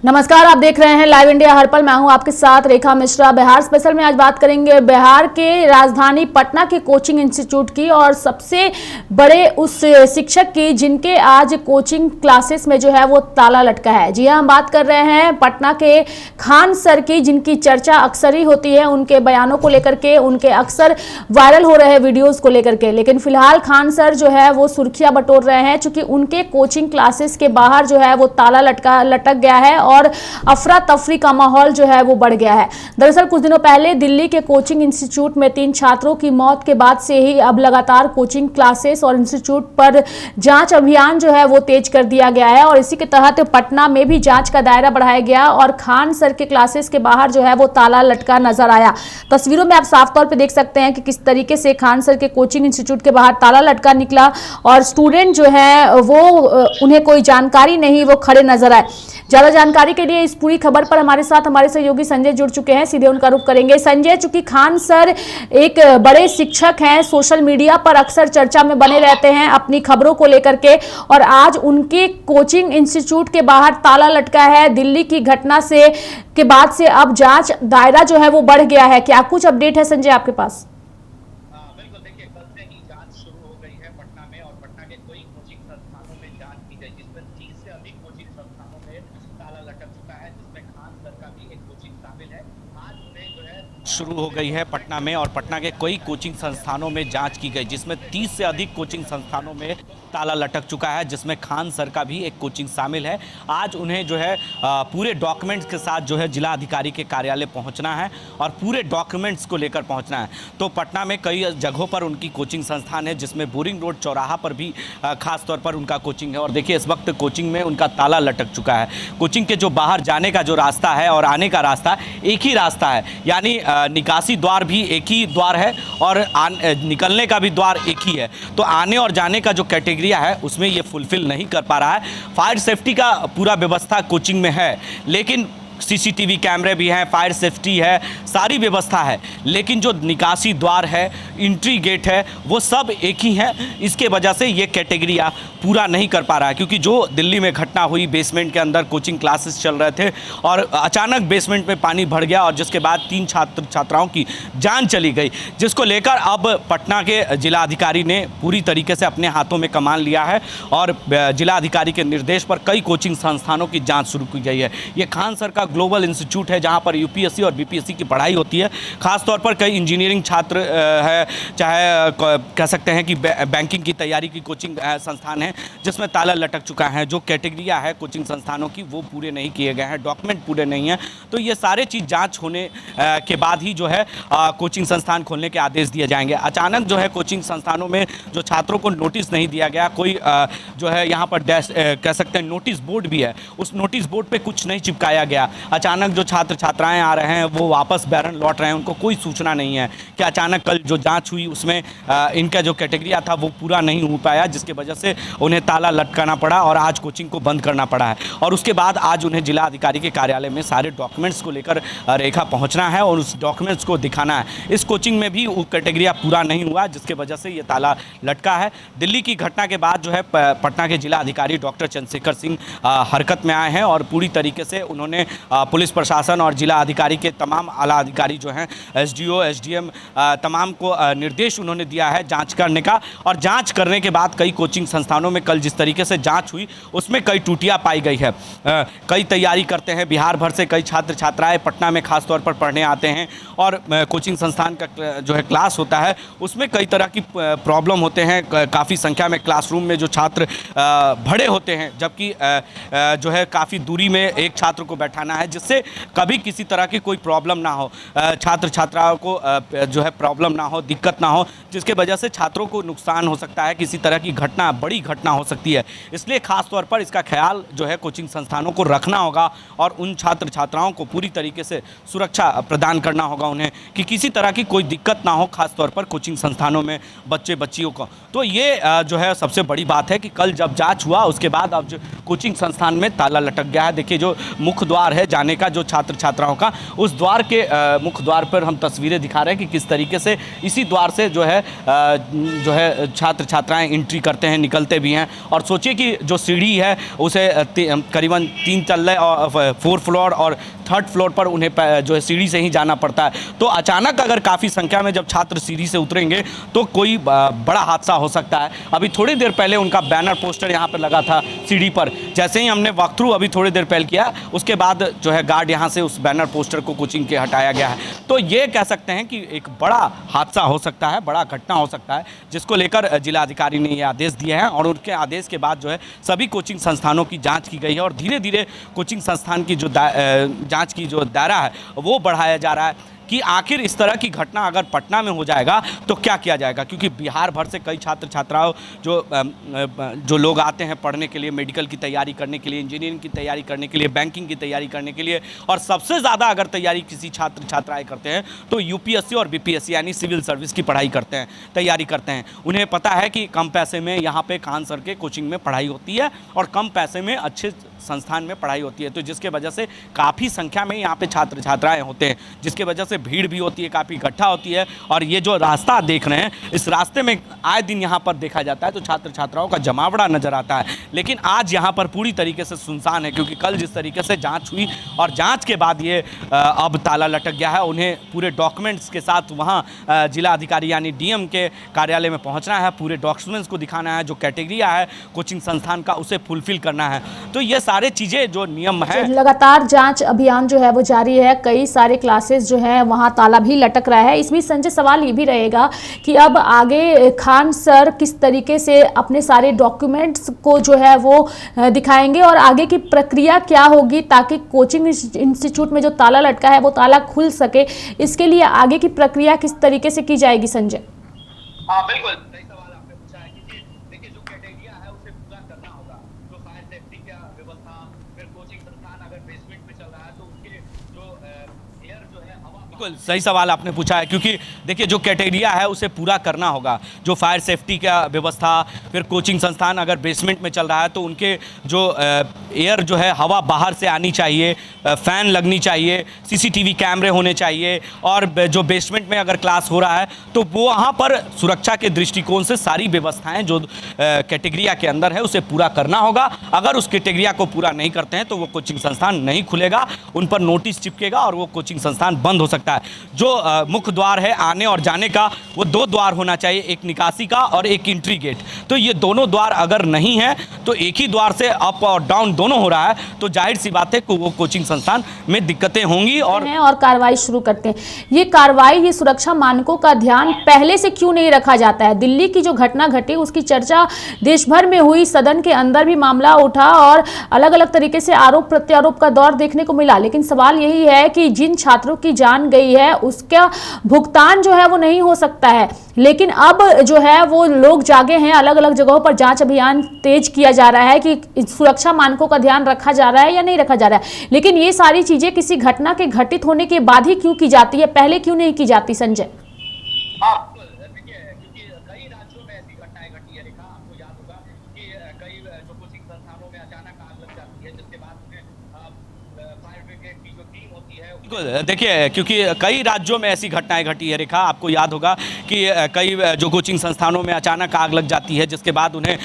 नमस्कार, आप देख रहे हैं लाइव इंडिया हर पल। मैं हूं आपके साथ रेखा मिश्रा। बिहार स्पेशल में आज बात करेंगे बिहार के राजधानी पटना के कोचिंग इंस्टीट्यूट की और सबसे बड़े उस शिक्षक की जिनके आज कोचिंग क्लासेस में जो है वो ताला लटका है। जी हां, हम बात कर रहे हैं पटना के खान सर की, जिनकी चर्चा अक्सर ही होती है उनके बयानों को लेकर के, उनके अक्सर वायरल हो रहे वीडियोज को लेकर के। लेकिन फिलहाल खान सर जो है वो सुर्खियां बटोर रहे हैं, चूंकि उनके कोचिंग क्लासेस के बाहर जो है वो ताला लटक गया है और अफरा तफरी का माहौल जो है वो बढ़ गया है। दरअसल कुछ दिनों पहले दिल्ली के कोचिंग इंस्टीट्यूट में 3 छात्रों की मौत के बाद से ही अब लगातार कोचिंग क्लासेस और इंस्टीट्यूट पर जांच अभियान जो है वो तेज कर दिया गया है और इसी के तहत पटना में भी जांच का दायरा बढ़ाया गया और खान सर के क्लासेस के बाहर जो है वो ताला लटका नजर आया। तस्वीरों में आप साफ तौर पर देख सकते हैं कि किस तरीके से खान सर के कोचिंग इंस्टीट्यूट के बाहर ताला लटका निकला और स्टूडेंट जो है वो उन्हें कोई जानकारी नहीं, वो खड़े नजर आए। ज्यादा जानकारी के लिए इस पूरी खबर पर हमारे साथ हमारे सहयोगी संजय जुड़ चुके हैं, सीधे उनका रुख करेंगे। संजय, चूंकि खान सर एक बड़े शिक्षक हैं, सोशल मीडिया पर अक्सर चर्चा में बने रहते हैं अपनी खबरों को लेकर के, और आज उनके कोचिंग इंस्टीट्यूट के बाहर ताला लटका है। दिल्ली की घटना से के बाद से अब जांच दायरा जो है वो बढ़ गया है। क्या कुछ अपडेट है संजय आपके पास? बिल्कुल, देखिए कल से ही जांच शुरू हो गई है पटना में और पटना के कई कोचिंग संस्थानों में जांच की गई, जिसमें 30 से अधिक कोचिंग संस्थानों में ताला लटक चुका है, जिसमें खान सर का भी एक कोचिंग शामिल है। आज उन्हें जो है शुरू हो गई है पटना में और पटना के कई कोचिंग संस्थानों में जांच की गई, जिसमें 30 से अधिक कोचिंग संस्थानों में ताला लटक चुका है, जिसमें खान सर का भी एक कोचिंग शामिल है। आज उन्हें जो है पूरे डॉक्यूमेंट्स के साथ जो है जिला अधिकारी के कार्यालय पहुंचना है और पूरे डॉक्यूमेंट्स को लेकर पहुंचना है। तो पटना में कई जगहों पर उनकी कोचिंग संस्थान है, जिसमें बोरिंग रोड चौराहा पर भी खास तौर पर उनका कोचिंग है और देखिए इस वक्त कोचिंग में उनका ताला लटक चुका है। कोचिंग के जो बाहर जाने का जो रास्ता है और आने का रास्ता एक ही रास्ता है, यानी निकासी द्वार भी एक ही द्वार है और निकलने का भी द्वार एक ही है। तो आने और जाने का जो कैटेगरिया है उसमें ये फुलफिल नहीं कर पा रहा है। फायर सेफ्टी का पूरा व्यवस्था कोचिंग में है, लेकिन सीसीटीवी कैमरे भी हैं, फायर सेफ्टी है, सारी व्यवस्था है, लेकिन जो निकासी द्वार है, एंट्री गेट है, वो सब एक ही है। इसके वजह से ये कैटेगरिया पूरा नहीं कर पा रहा है, क्योंकि जो दिल्ली में घटना हुई, बेसमेंट के अंदर कोचिंग क्लासेस चल रहे थे और अचानक बेसमेंट में पानी भर गया और जिसके बाद 3 छात्राओं की जान चली गई, जिसको लेकर अब पटना के जिला अधिकारी ने पूरी तरीके से अपने हाथों में कमान लिया है और जिला अधिकारी के निर्देश पर कई कोचिंग संस्थानों की जाँच शुरू की गई है। ये खान सर का ग्लोबल इंस्टीट्यूट है, जहां पर यूपीएससी और बीपीएससी की पढ़ाई होती है। खास तौर पर कई इंजीनियरिंग छात्र है, चाहे कह सकते हैं कि बैंकिंग की तैयारी की कोचिंग संस्थान है, जिसमें ताला लटक चुका है। जो कैटेगरिया है कोचिंग संस्थानों की वो पूरे नहीं किए गए हैं, डॉक्यूमेंट पूरे नहीं हैं। तो ये सारे चीज़ जांच होने के बाद ही जो है कोचिंग संस्थान खोलने के आदेश दिए जाएंगे। अचानक जो है कोचिंग संस्थानों में जो छात्रों को नोटिस नहीं दिया गया, कोई जो है यहाँ पर कह सकते हैं नोटिस बोर्ड भी है, उस नोटिस बोर्ड पर कुछ नहीं चिपकाया गया। अचानक जो छात्र छात्राएं आ रहे हैं वो वापस बैरन लौट रहे हैं, उनको कोई सूचना नहीं है कि अचानक कल जो जांच हुई उसमें इनका जो कैटेगरिया था वो पूरा नहीं हो पाया, जिसकी वजह से उन्हें ताला लटकाना पड़ा और आज कोचिंग को बंद करना पड़ा है। और उसके बाद आज उन्हें जिला अधिकारी के कार्यालय में सारे डॉक्यूमेंट्स को लेकर रेखा पहुंचना है और उस डॉक्यूमेंट्स को दिखाना है। इस कोचिंग में भी वो कैटेगरिया पूरा नहीं हुआ, जिसके वजह से ये ताला लटका है। दिल्ली की घटना के बाद जो है पटना के जिला अधिकारी डॉक्टर चंद्रशेखर सिंह हरकत में आए हैं और पूरी तरीके से उन्होंने पुलिस प्रशासन और जिला अधिकारी के तमाम आला अधिकारी जो हैं, एसडीओ एसडीएम तमाम को निर्देश उन्होंने दिया है जांच करने का। और जांच करने के बाद कई कोचिंग संस्थानों में कल जिस तरीके से जांच हुई उसमें कई त्रुटियां पाई गई है। कई तैयारी करते हैं, बिहार भर से कई छात्र छात्राएं पटना में खास तौर पर पढ़ने आते हैं और कोचिंग संस्थान का जो है क्लास होता है उसमें कई तरह की प्रॉब्लम होते हैं। काफ़ी संख्या में क्लासरूम में जो छात्र भरे होते हैं, जबकि जो है काफ़ी दूरी में एक छात्र को बैठाना है, जिससे कभी किसी तरह की कोई प्रॉब्लम ना हो, छात्र छात्राओं को जो है प्रॉब्लम ना हो, दिक्कत ना हो, जिसके वजह से छात्रों को नुकसान हो सकता है, किसी तरह की घटना, बड़ी घटना हो सकती है। इसलिए खास तौर पर इसका ख्याल जो है कोचिंग संस्थानों को रखना होगा और उन छात्र छात्राओं को पूरी तरीके से सुरक्षा प्रदान करना होगा उन्हें, कि किसी तरह की कोई दिक्कत ना हो, खास तौर पर कोचिंग संस्थानों में बच्चे बच्चियों को। तो ये जो है सबसे बड़ी बात है कि कल जब जाँच हुआ उसके बाद अब जो कोचिंग संस्थान में ताला लटक गया है। देखिए जो मुख्य द्वार है जाने का जो छात्र छात्राओं का, उस द्वार के मुख्य द्वार पर हम तस्वीरें दिखा रहे हैं कि किस तरीके से इसी द्वार से जो है छात्र छात्राएं एंट्री करते हैं, निकलते भी हैं। और सोचिए कि जो सीढ़ी है उसे करीबन 3 तल्ले और 4 फ्लोर और 3rd फ्लोर पर उन्हें जो है सीढ़ी से ही जाना पड़ता है। तो अचानक अगर काफ़ी संख्या में जब छात्र सीढ़ी से उतरेंगे तो कोई बड़ा हादसा हो सकता है। अभी थोड़ी देर पहले उनका बैनर पोस्टर यहाँ पर लगा था सीढ़ी पर, जैसे ही हमने वॉक थ्रू अभी थोड़ी देर पहले किया, उसके बाद जो है गार्ड यहाँ से उस बैनर पोस्टर को कोचिंग के हटाया गया है। तो ये कह सकते हैं कि एक बड़ा हादसा हो सकता है, बड़ा घटना हो सकता है, जिसको लेकर जिलाधिकारी ने ये आदेश दिए हैं। और उनके आदेश के बाद जो है सभी कोचिंग संस्थानों की जाँच की गई है और धीरे धीरे कोचिंग संस्थान की जो जाँच की जो दायरा है वो बढ़ाया जा रहा है कि आखिर इस तरह की घटना अगर पटना में हो जाएगा तो क्या किया जाएगा। क्योंकि बिहार भर से कई छात्र छात्राओं जो लोग आते हैं पढ़ने के लिए, मेडिकल की तैयारी करने के लिए, इंजीनियरिंग की तैयारी करने के लिए, बैंकिंग की तैयारी करने के लिए, और सबसे ज़्यादा अगर तैयारी किसी छात्र छात्राएँ करते हैं तो यूपीएससी और बीपीएससी यानी सिविल सर्विस की पढ़ाई करते हैं, तैयारी करते हैं। उन्हें पता है कि कम पैसे में यहाँ पे कान सर के कोचिंग में पढ़ाई होती है और कम पैसे में अच्छे संस्थान में पढ़ाई होती है। तो जिसके वजह से काफ़ी संख्या में यहाँ पे छात्र छात्राएं होते हैं, जिसके वजह से भीड़ भी होती है, काफ़ी इकट्ठा होती है। और ये जो रास्ता देख रहे हैं, इस रास्ते में आए दिन यहाँ पर देखा जाता है तो छात्र छात्राओं का जमावड़ा नजर आता है। लेकिन आज यहाँ पर पूरी तरीके से सुनसान है, क्योंकि कल जिस तरीके से जाँच हुई और जाँच के बाद ये अब ताला लटक गया है। उन्हें पूरे डॉक्यूमेंट्स के साथ वहाँ जिला अधिकारी यानी डीएम के कार्यालय में पहुँचना है, पूरे डॉक्यूमेंट्स को दिखाना है, जो कैटेगरिया है कोचिंग संस्थान का उसे फुलफिल करना है। तो ये सारे चीज़ें जो नियम है, लगातार जांच अभियान जो है वो जारी है। कई सारे क्लासेस जो है वहां ताला भी लटक रहा है। इसमें संजय सवाल ये भी रहेगा कि अब आगे खान सर किस तरीके से अपने सारे डॉक्यूमेंट्स को जो है वो दिखाएंगे और आगे की प्रक्रिया क्या होगी ताकि कोचिंग इंस्टीट्यूट में जो ताला लटका है वो ताला खुल सके। इसके लिए आगे की प्रक्रिया किस तरीके से की जाएगी संजय? हाँ बिल्कुल सही सवाल आपने पूछा है कि देखिए जो कैटेगरिया है उसे पूरा करना होगा। जो फायर सेफ्टी का व्यवस्था, फिर कोचिंग संस्थान अगर बेसमेंट में चल रहा है तो उसके जो एयर जो है हवा, बिल्कुल सही सवाल आपने पूछा है। क्योंकि देखिए जो कैटेगरिया है उसे पूरा करना होगा। जो फायर सेफ्टी का व्यवस्था, फिर कोचिंग संस्थान अगर बेसमेंट में चल रहा है तो उनके जो एयर जो है हवा बाहर से आनी चाहिए, फ़ैन लगनी चाहिए, सीसीटीवी कैमरे होने चाहिए। और जो बेसमेंट में अगर क्लास हो रहा है तो वो वहाँ पर सुरक्षा के दृष्टिकोण से सारी व्यवस्थाएं जो कैटेगरिया के अंदर है उसे पूरा करना होगा। अगर उस कैटेगरिया को पूरा नहीं करते हैं तो वो कोचिंग संस्थान नहीं खुलेगा, उन पर नोटिस चिपकेगा और वो कोचिंग संस्थान बंद हो सकता है। जो मुख्य द्वार है आने और जाने का, वो 2 द्वार होना चाहिए, एक निकासी का और एक एंट्री गेट। तो ये दोनों द्वार अगर नहीं है तो एक ही द्वार से अप और डाउन दोनों हो रहा है, तो जाहिर सी बात है कि वो कोचिंग संस्थान में दिक्कतें होंगी। और कार्रवाई शुरू करते हैं। ये कार्रवाई, ये सुरक्षा मानकों का ध्यान पहले से क्यों नहीं रखा जाता है? दिल्ली की जो घटना घटी उसकी चर्चा देश भर में हुई, सदन के अंदर भी मामला उठा और अलग अलग तरीके से आरोप प्रत्यारोप का दौर देखने को मिला। लेकिन सवाल यही है कि जिन छात्रों की जान गई है उसका भुगतान जो है वो नहीं हो सकता है। लेकिन अब जो है वो लोग जागे हैं, अलग अलग जगहों पर जांच अभियान तेज किया जा रहा है कि सुरक्षा मानकों का ध्यान रखा जा रहा है या नहीं रखा जा रहा है। लेकिन ये सारी चीजें किसी घटना के घटित होने के बाद ही क्यों की जाती है, पहले क्यों नहीं की जाती संजय? हाँ देखिए, क्योंकि कई राज्यों में ऐसी घटनाएं घटी है। रेखा, आपको याद होगा कि कई जो कोचिंग संस्थानों में अचानक आग लग जाती है, जिसके बाद फायर ब्रिगेड की जो टीम होती है। बिल्कुल देखिए, क्योंकि कई राज्यों में ऐसी घटनाएं घटी है। रेखा, आपको याद होगा कि कई जो कोचिंग संस्थानों में अचानक आग लग जाती है, जिसके बाद उन्हें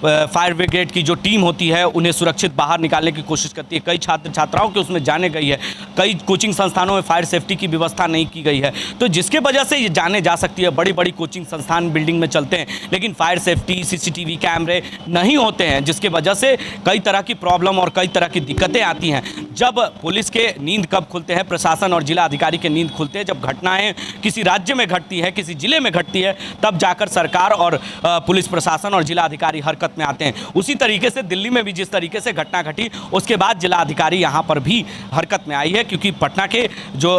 फायर ब्रिगेड की जो टीम होती है उन्हें सुरक्षित बाहर निकालने की कोशिश करती है। कई छात्र छात्राओं के उसमें जाने गई है। कई कोचिंग संस्थानों में फायर सेफ्टी की व्यवस्था नहीं की गई है, तो जिसके वजह से ये जाने जा सकती है। बड़ी बड़ी कोचिंग संस्थान बिल्डिंग में चलते हैं लेकिन फायर सेफ्टी, सीसीटीवी कैमरे नहीं होते हैं, जिसके वजह से कई तरह की प्रॉब्लम और कई तरह की दिक्कतें आती हैं। जब पुलिस के नींद कब खुलते हैं, प्रशासन और जिला अधिकारी के नींद खुलते हैं जब घटनाएं किसी राज्य में घटती है, किसी जिले में घटती है, तब जाकर सरकार और पुलिस प्रशासन और जिला अधिकारी हरकत में आते हैं। उसी तरीके से दिल्ली में भी जिस तरीके से घटना घटी उसके बाद जिला अधिकारी यहाँ पर भी हरकत में आई है, क्योंकि पटना के जो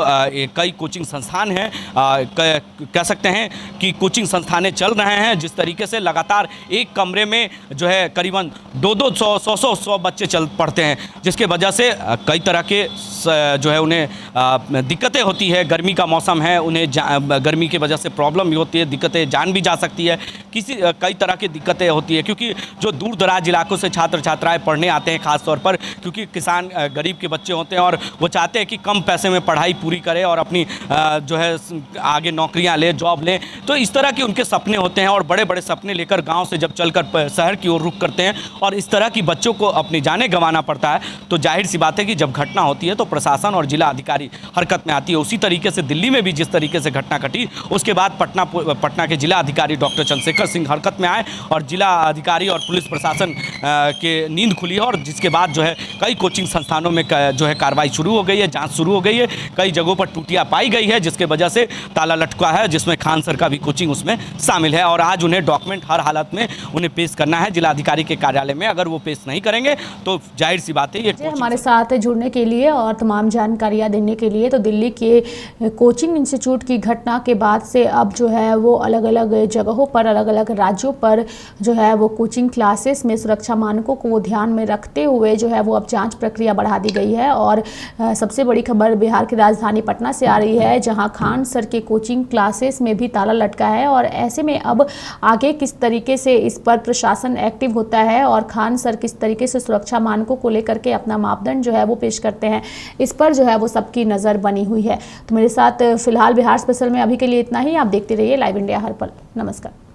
कई कोचिंग संस्थान हैं, कह सकते हैं कि कोचिंग संस्थानें चल रहे हैं जिस तरीके से लगातार एक कमरे में जो है करीबन 200-200 बच्चे चल पढ़ते हैं, जिसके वजह से कई तरह के जो है उन्हें दिक्कतें होती है। गर्मी का मौसम है, उन्हें गर्मी की वजह से प्रॉब्लम भी होती है, दिक्कतें जान भी जा सकती है, कई तरह की दिक्कतें होती है, क्योंकि जो दूर दराज इलाकों से छात्र छात्राएं पढ़ने आते हैं, खास तौर पर क्योंकि किसान गरीब के बच्चे होते हैं और वो चाहते हैं कि कम पैसे में पढ़ाई पूरी करें और अपनी जो है आगे नौकरियां लें, जॉब लें। तो इस तरह के उनके सपने होते हैं और बड़े बड़े सपने लेकर गाँव से जब चलकर शहर की ओर रुख करते हैं और इस तरह की बच्चों को अपनी जानें गंवाना पड़ता है, तो जाहिर सी बात है कि जब घटना होती है तो प्रशासन और जिला अधिकारी हरकत में आती है। उसी तरीके से दिल्ली में भी जिस तरीके से घटना घटी, उसके बाद पटना के जिला अधिकारी डॉक्टर चंद्रशेखर सिंह हरकत में आए और जिला अधिकारी और पुलिस प्रशासन के नींद खुली है और जिसके बाद जो है कई कोचिंग संस्थानों में जो है कार्रवाई शुरू हो गई है, जांच शुरू हो गई है। कई जगहों पर टूटियां पाई गई है जिसके वजह से ताला लटका है, जिसमें खान सर का भी कोचिंग उसमें शामिल है और आज उन्हें डॉक्यूमेंट हर हालत में उन्हें पेश करना है जिला अधिकारी के कार्यालय में। अगर वो पेश नहीं करेंगे तो जाहिर सी बात है ये हमारे साथ जुड़ने के लिए और तमाम जानकारियां देने के लिए। तो दिल्ली के कोचिंग इंस्टीट्यूट की घटना के बाद से अब जो है वो अलग अलग जगहों पर, अलग अलग राज्यों पर जो है वो कोचिंग क्लासेस में सुरक्षा मानकों को ध्यान में रखते हुए जो है वो अब जांच प्रक्रिया बढ़ा दी गई है। और सबसे बड़ी खबर बिहार की राजधानी पटना से आ रही है, जहां खान सर के कोचिंग क्लासेस में भी ताला लटका है और ऐसे में अब आगे किस तरीके से इस पर प्रशासन एक्टिव होता है और खान सर किस तरीके से सुरक्षा मानकों को लेकर के अपना मापदंड जो है वो पेश करते हैं, इस पर जो है वो सबकी नज़र बनी हुई है। तो मेरे साथ फिलहाल बिहार स्पेशल में अभी के लिए इतना ही। आप देखते रहिए लाइव इंडिया हर पल। नमस्कार।